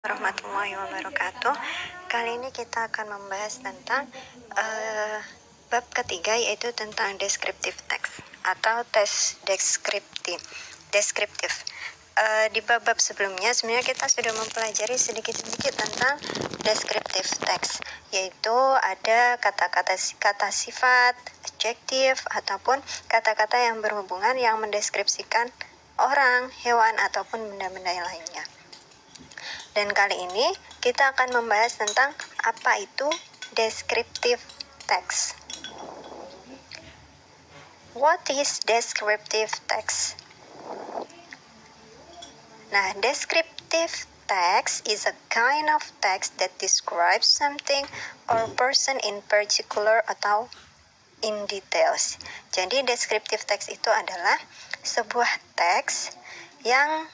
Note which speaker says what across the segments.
Speaker 1: Warahmatullahi wabarakatuh. Kali ini kita akan membahas tentang bab ketiga, yaitu tentang descriptive text atau tes deskriptif. Di bab-bab sebelumnya sebenarnya kita sudah mempelajari sedikit-sedikit tentang descriptive text, yaitu ada kata sifat, adjektif, ataupun kata-kata yang berhubungan yang mendeskripsikan orang, hewan, ataupun benda-benda lainnya. Dan kali ini kita akan membahas tentang apa itu descriptive text. What is descriptive text? Nah, descriptive text is a kind of text that describes something or person in particular atau in details. Jadi descriptive text itu adalah sebuah teks yang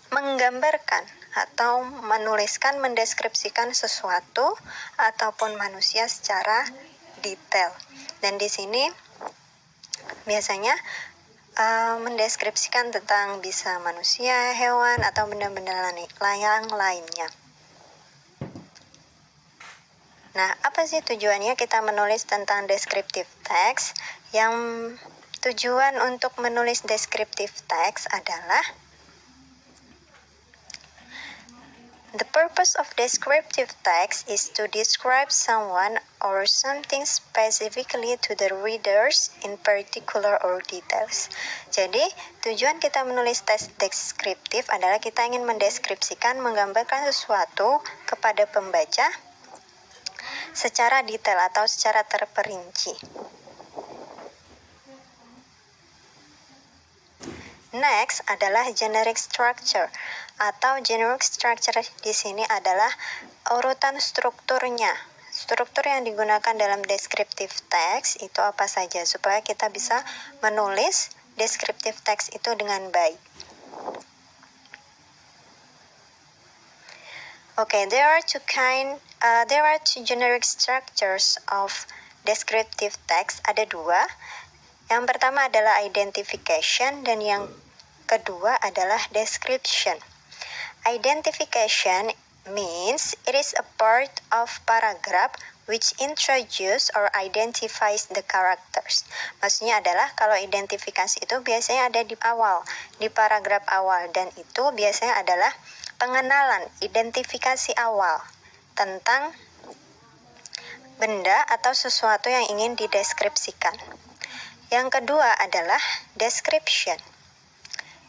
Speaker 1: menggambarkan atau menuliskan, mendeskripsikan sesuatu ataupun manusia secara detail. Dan di sini biasanya mendeskripsikan tentang bisa manusia, hewan, atau benda-benda yang lainnya. Nah, apa sih tujuannya kita menulis tentang descriptive text? Yang tujuan untuk menulis descriptive text adalah the purpose of descriptive text is to describe someone or something specifically to the readers in particular or details. Jadi, tujuan kita menulis teks deskriptif adalah kita ingin mendeskripsikan, menggambarkan sesuatu kepada pembaca secara detail atau secara terperinci. Next adalah generic structure atau generic structure di sini adalah urutan strukturnya. Struktur yang digunakan dalam descriptive text itu apa saja supaya kita bisa menulis descriptive text itu dengan baik. There are two generic structures of descriptive text. Ada dua. Yang pertama adalah identification dan yang kedua adalah description. Identification means it is a part of paragraph which introduce or identifies the characters. Maksudnya adalah kalau identifikasi itu biasanya ada di awal, di paragraf awal, dan itu biasanya adalah pengenalan, identifikasi awal tentang benda atau sesuatu yang ingin dideskripsikan. Yang kedua adalah description.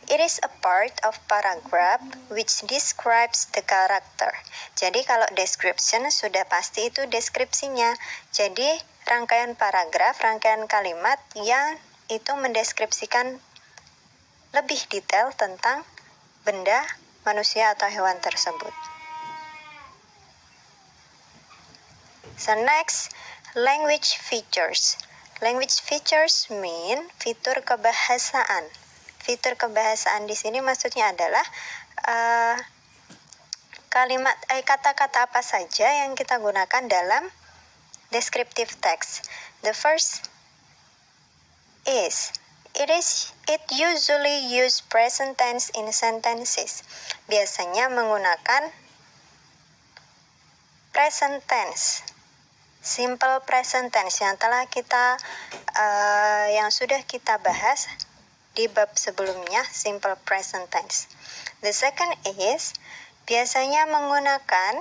Speaker 1: It is a part of paragraph which describes the character. Jadi kalau description sudah pasti itu deskripsinya. Jadi rangkaian paragraf, rangkaian kalimat yang itu mendeskripsikan lebih detail tentang benda, manusia atau hewan tersebut. So next, language features. Language features mean fitur kebahasaan. Fitur kebahasaan di sini maksudnya adalah kata-kata apa saja yang kita gunakan dalam descriptive text. The first is it usually use present tense in sentences. Biasanya menggunakan present tense. Simple present tense yang sudah kita bahas di bab sebelumnya, simple present tense. The second is biasanya menggunakan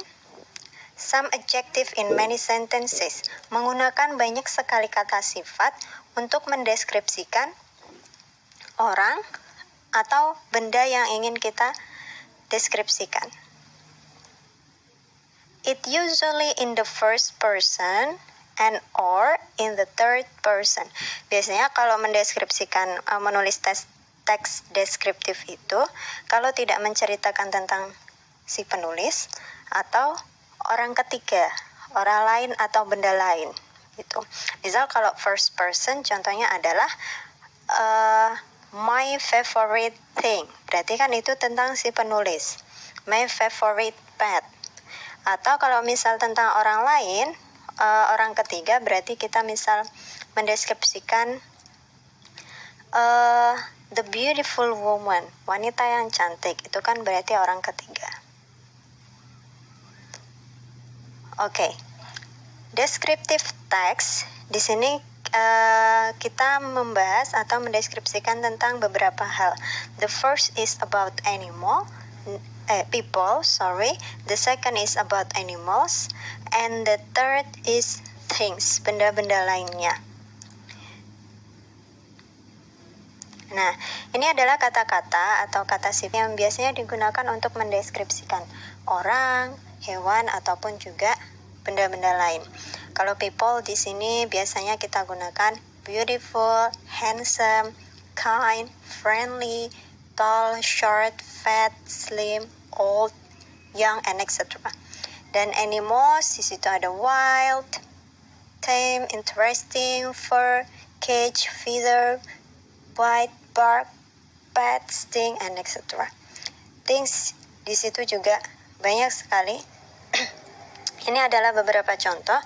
Speaker 1: some adjective in many sentences. Menggunakan banyak sekali kata sifat untuk mendeskripsikan orang atau benda yang ingin kita deskripsikan. It usually in the first person and or in the third person. Biasanya kalau mendeskripsikan, menulis teks deskriptif itu, kalau tidak menceritakan tentang si penulis atau orang ketiga, orang lain atau benda lain. Gitu. Misal kalau first person, contohnya adalah my favorite thing. Berarti kan itu tentang si penulis. My favorite pet. Atau kalau misal tentang orang lain, orang ketiga, berarti kita misal mendeskripsikan the beautiful woman, wanita yang cantik, itu kan berarti orang ketiga. Oke. Descriptive text di sini kita membahas atau mendeskripsikan tentang beberapa hal. The first is about people. The second is about animals, and the third is things, benda-benda lainnya. Nah, ini adalah kata-kata atau kata sifat yang biasanya digunakan untuk mendeskripsikan orang, hewan, ataupun juga benda-benda lain. Kalau people di sini biasanya kita gunakan beautiful, handsome, kind, friendly, tall, short, fat, slim, old, young, and etc. Dan animals di situ ada wild, tame, interesting, fur, cage, feather, bite, bark, pet, sting, and etc. Things di situ juga banyak sekali. Ini adalah beberapa contoh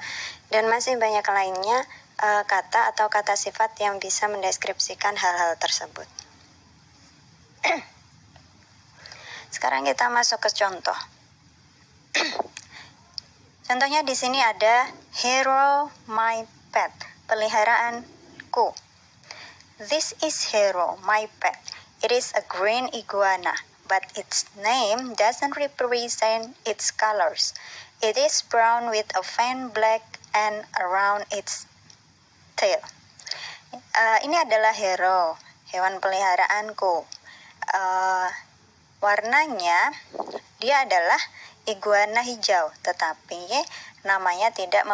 Speaker 1: dan masih banyak lainnya kata atau kata sifat yang bisa mendeskripsikan hal-hal tersebut. Sekarang kita masuk ke contoh. Contohnya di sini ada Hero, my pet, peliharaanku. This is Hero, my pet. It is a green iguana, but its name doesn't represent its colors. It is brown with a faint black and around its tail. Ini adalah Hero, hewan peliharaanku. Warnanya dia adalah iguana hijau, tetapi namanya tidak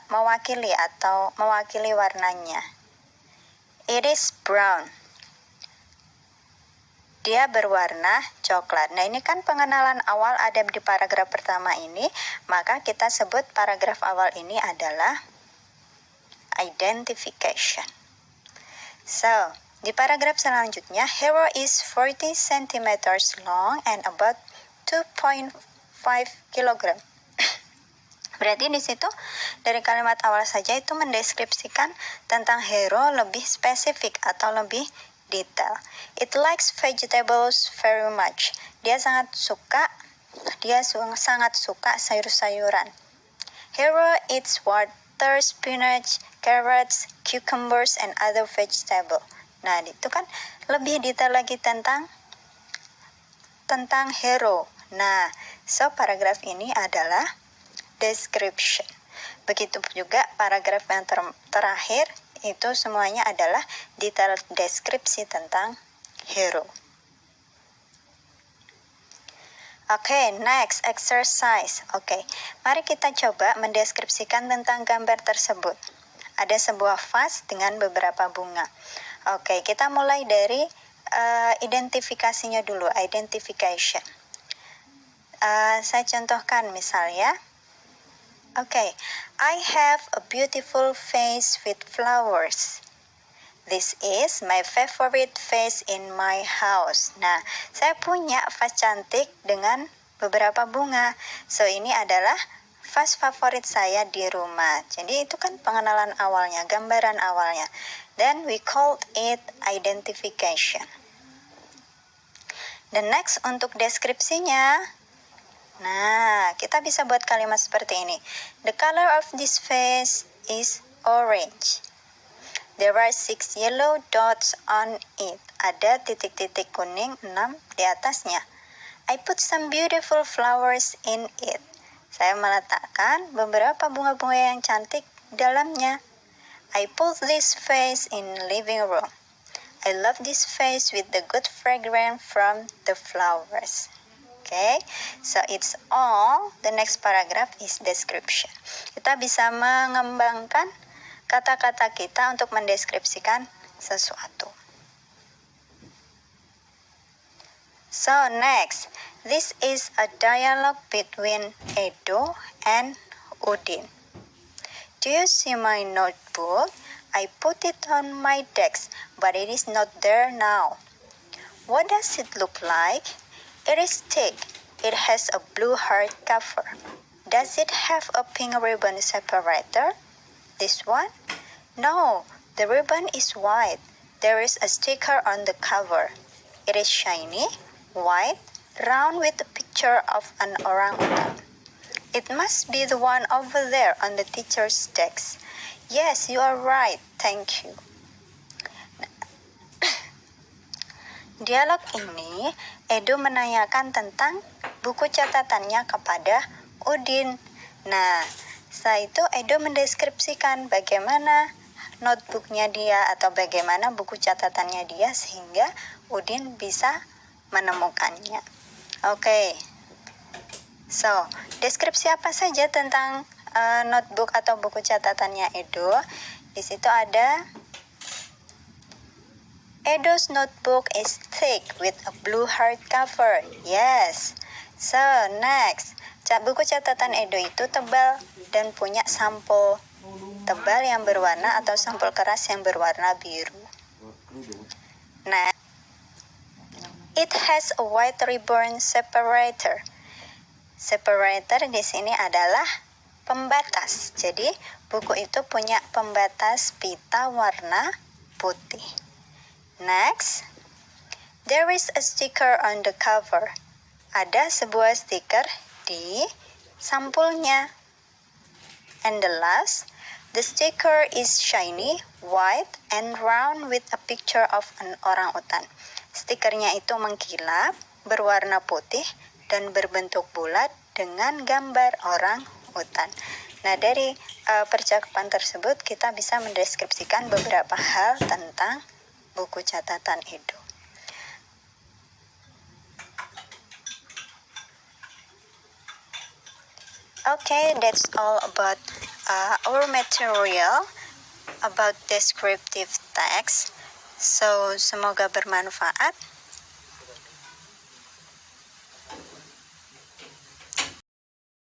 Speaker 1: mewakili atau mewakili warnanya. It is brown. Dia berwarna coklat. Nah, ini kan pengenalan awal ada di paragraf pertama ini, maka kita sebut paragraf awal ini adalah identification. So, di paragraf selanjutnya, Hero is 40 cm long and about 2.5 kg. Berarti di situ dari kalimat awal saja itu mendeskripsikan tentang Hero lebih spesifik atau lebih detail. It likes vegetables very much. Dia sangat suka sayur-sayuran. Hero eats water, spinach, carrots, cucumbers, and other vegetables. Nah, itu kan lebih detail lagi tentang Hero. Nah, so paragraf ini adalah description. Begitu juga paragraf yang terakhir itu semuanya adalah detail deskripsi tentang Hero. Oke, next exercise. Oke, mari kita coba mendeskripsikan tentang gambar tersebut. Ada sebuah vas dengan beberapa bunga. Oke, kita mulai dari identifikasinya dulu, identification. Saya contohkan misalnya. Okay, I have a beautiful vase with flowers. This is my favorite vase in my house. Nah, saya punya vase cantik dengan beberapa bunga. So, ini adalah vase favorit saya di rumah. Jadi, itu kan pengenalan awalnya, gambaran awalnya. Then, we called it identification. The next untuk deskripsinya. Nah, kita bisa buat kalimat seperti ini. The color of this vase is orange. There are 6 yellow dots on it. Ada titik-titik kuning 6 di atasnya. I put some beautiful flowers in it. Saya meletakkan beberapa bunga-bunga yang cantik di dalamnya. I put this vase in living room. I love this vase with the good fragrance from the flowers. Okay, so it's all. The next paragraph is description. Kita bisa mengembangkan kata-kata kita untuk mendeskripsikan sesuatu. So next, this is a dialogue between Edo and Udin. Do you see my notebook? I put it on my desk, but it is not there now. What does it look like? It is thick. It has a blue hard cover. Does it have a pink ribbon separator? This one? No, the ribbon is white. There is a sticker on the cover. It is shiny, white, round with a picture of an orangutan. It must be the one over there on the teacher's desk. Yes, you are right. Thank you. Dialog ini, Edo menanyakan tentang buku catatannya kepada Udin. Nah, setelah itu Edo mendeskripsikan bagaimana notebooknya dia atau bagaimana buku catatannya dia sehingga Udin bisa menemukannya. Oke. So, deskripsi apa saja tentang notebook atau buku catatannya Edo? Di situ ada Edo's notebook is thick with a blue hardcover. Yes. So, next. Buku catatan Edo itu tebal dan punya sampul tebal yang berwarna atau sampul keras yang berwarna biru. Next. It has a white ribbon separator. Separator di sini adalah pembatas. Jadi, buku itu punya pembatas pita warna putih. Next, there is a sticker on the cover. Ada sebuah stiker di sampulnya. And the last, the sticker is shiny, white, and round with a picture of an orangutan. Stikernya itu mengkilap, berwarna putih, dan berbentuk bulat dengan gambar orang utan. Nah, dari percakapan tersebut kita bisa mendeskripsikan beberapa hal tentang buku catatan Edo. Okay, that's all about our material about descriptive text. So, semoga bermanfaat.